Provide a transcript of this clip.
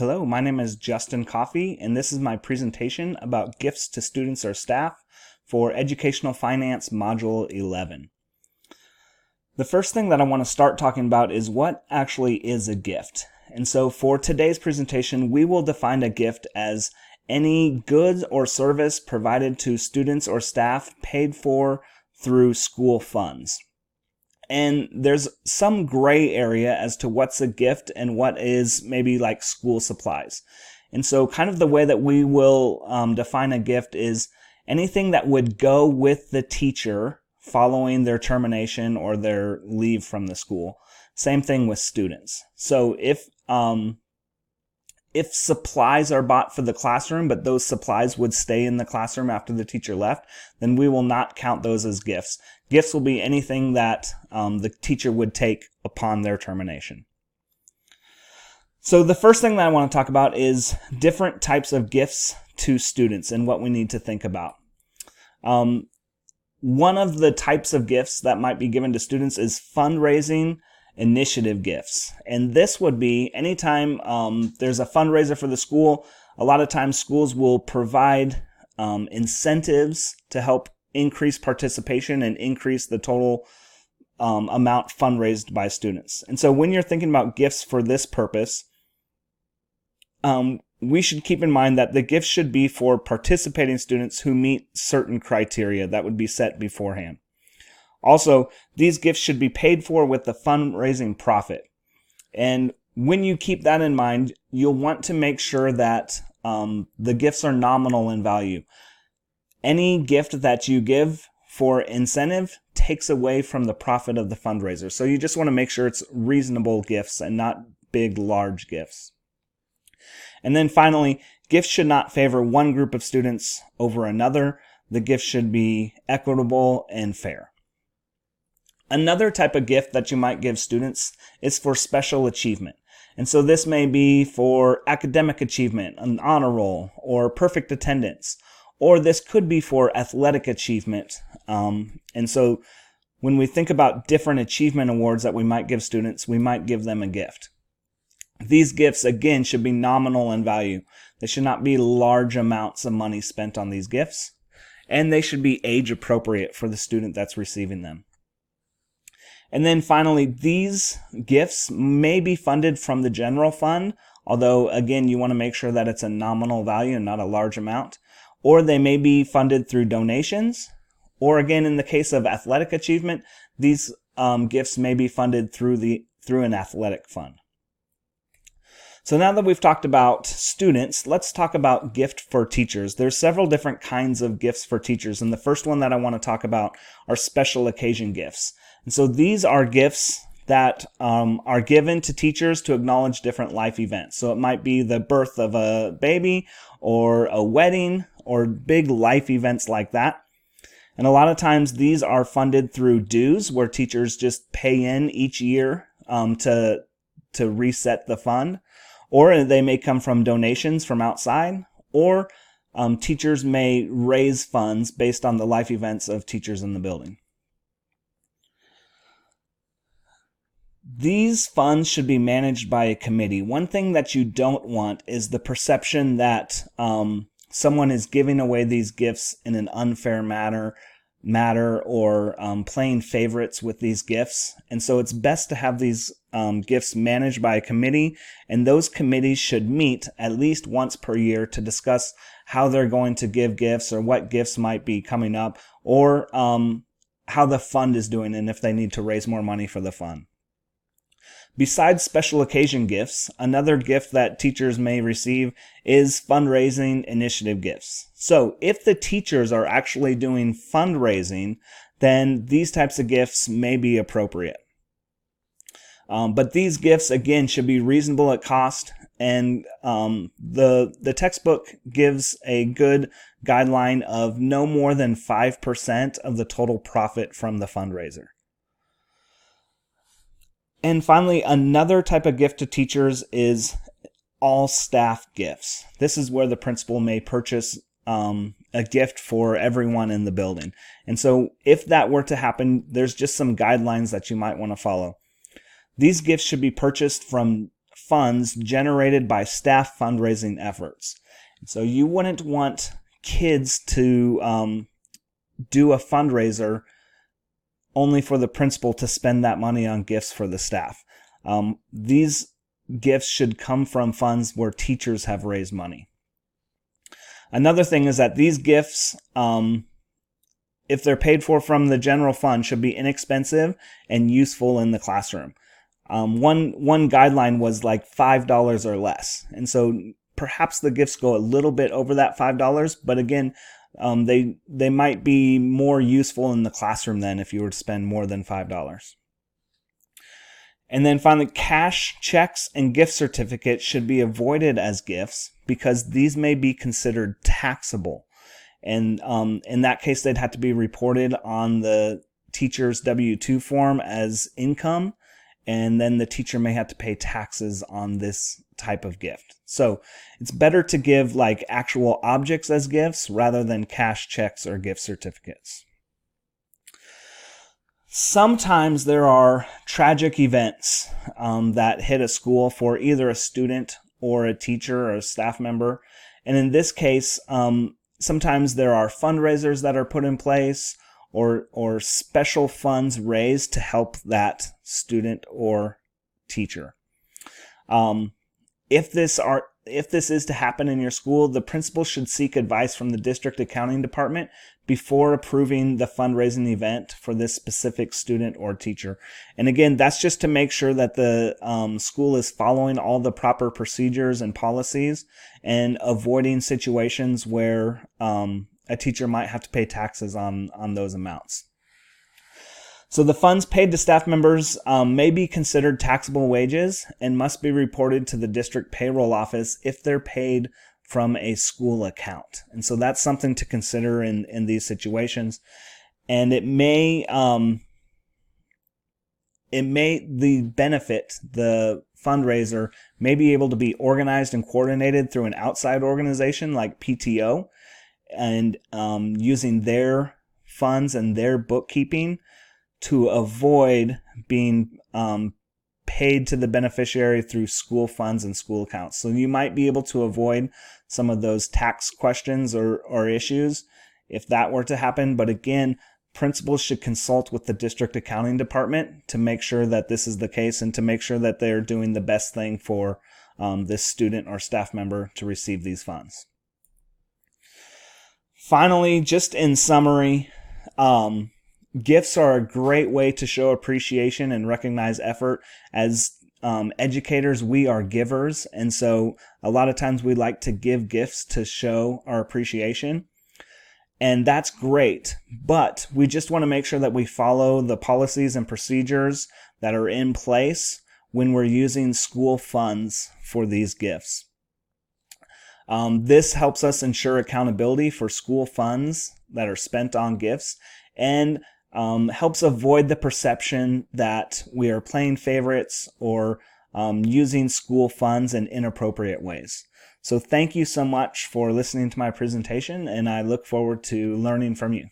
Hello, my name is Justin Coffey, and this is my presentation about gifts to students or staff for Educational Finance Module 11. The first thing that I want to start talking about is what actually is a gift. And so for today's presentation, we will define a gift as any goods or service provided to students or staff paid for through school funds. And there's some gray area as to what's a gift and what is maybe like school supplies. And so kind of the way that we will define a gift is anything that would go with the teacher following their termination or their leave from the school. Same thing with students. So if supplies are bought for the classroom, but those supplies would stay in the classroom after the teacher left, then we will not count those as gifts. Gifts will be anything that the teacher would take upon their termination. So the first thing that I want to talk about is different types of gifts to students and what we need to think about. One of the types of gifts that might be given to students is fundraising initiative gifts. And this would be anytime there's a fundraiser for the school, a lot of times schools will provide incentives to help increase participation and increase the total amount fundraised by students. And so when you're thinking about gifts for this purpose, we should keep in mind that the gifts should be for participating students who meet certain criteria that would be set beforehand. Also, these gifts should be paid for with the fundraising profit. And when you keep that in mind, you'll want to make sure that the gifts are nominal in value. Any gift that you give for incentive takes away from the profit of the fundraiser. So you just want to make sure it's reasonable gifts and not big, large gifts. And then finally, gifts should not favor one group of students over another. The gift should be equitable and fair. Another type of gift that you might give students is for special achievement. And so this may be for academic achievement, an honor roll, or perfect attendance. Or this could be for athletic achievement. And so when we think about different achievement awards that we might give students, we might give them a gift. These gifts, again, should be nominal in value. They should not be large amounts of money spent on these gifts. And they should be age appropriate for the student that's receiving them. And then finally, these gifts may be funded from the general fund, although again, you want to make sure that it's a nominal value and not a large amount. Or they may be funded through donations. Or again, in the case of athletic achievement, these gifts may be funded through an athletic fund. So now that we've talked about students, let's talk about gift for teachers. There's several different kinds of gifts for teachers, and the first one that I want to talk about are special occasion gifts. And so these are gifts that are given to teachers to acknowledge different life events. So it might be the birth of a baby or a wedding or big life events like that. And a lot of times these are funded through dues where teachers just pay in each year to reset the fund. Or they may come from donations from outside, or teachers may raise funds based on the life events of teachers in the building. These funds should be managed by a committee. One thing that you don't want is the perception that someone is giving away these gifts in an unfair manner or playing favorites with these gifts. And so it's best to have these gifts managed by a committee, and those committees should meet at least once per year to discuss how they're going to give gifts or what gifts might be coming up, or how the fund is doing and if they need to raise more money for the fund. Besides special occasion gifts, another gift that teachers may receive is fundraising initiative gifts. So if the teachers are actually doing fundraising, then these types of gifts may be appropriate. But these gifts, again, should be reasonable at cost, and the textbook gives a good guideline of no more than 5% of the total profit from the fundraiser. And finally, another type of gift to teachers is all staff gifts. This is where the principal may purchase a gift for everyone in the building. And so if that were to happen, there's just some guidelines that you might want to follow. These gifts should be purchased from funds generated by staff fundraising efforts. So you wouldn't want kids to do a fundraiser only for the principal to spend that money on gifts for the staff. These gifts should come from funds where teachers have raised money. Another thing is that these gifts, if they're paid for from the general fund, should be inexpensive and useful in the classroom. One guideline was like $5 or less. And so perhaps the gifts go a little bit over that $5, but again, they might be more useful in the classroom than if you were to spend more than $5. And then finally, cash, checks, and gift certificates should be avoided as gifts because these may be considered taxable. And in that case, they'd have to be reported on the teacher's W-2 form as income, and then the teacher may have to pay taxes on this type of gift. So it's better to give like actual objects as gifts rather than cash, checks, or gift certificates. Sometimes there are tragic events that hit a school for either a student or a teacher or a staff member. And in this case, sometimes there are fundraisers that are put in place or special funds raised to help that student or teacher. If this is to happen in your school, the principal should seek advice from the district accounting department before approving the fundraising event for this specific student or teacher. And again, that's just to make sure that the school is following all the proper procedures and policies and avoiding situations where a teacher might have to pay taxes on those amounts. So the funds paid to staff members may be considered taxable wages and must be reported to the district payroll office if they're paid from a school account. And so that's something to consider in these situations. And the fundraiser may be able to be organized and coordinated through an outside organization like PTO, and using their funds and their bookkeeping to avoid being paid to the beneficiary through school funds and school accounts. So you might be able to avoid some of those tax questions or issues if that were to happen. But again, principals should consult with the district accounting department to make sure that this is the case and to make sure that they're doing the best thing for this student or staff member to receive these funds. Finally, just in summary, gifts are a great way to show appreciation and recognize effort. As educators, we are givers, and so a lot of times we like to give gifts to show our appreciation, and that's great, but we just want to make sure that we follow the policies and procedures that are in place when we're using school funds for these gifts. This helps us ensure accountability for school funds that are spent on gifts, and helps avoid the perception that we are playing favorites or using school funds in inappropriate ways. So thank you so much for listening to my presentation, and I look forward to learning from you.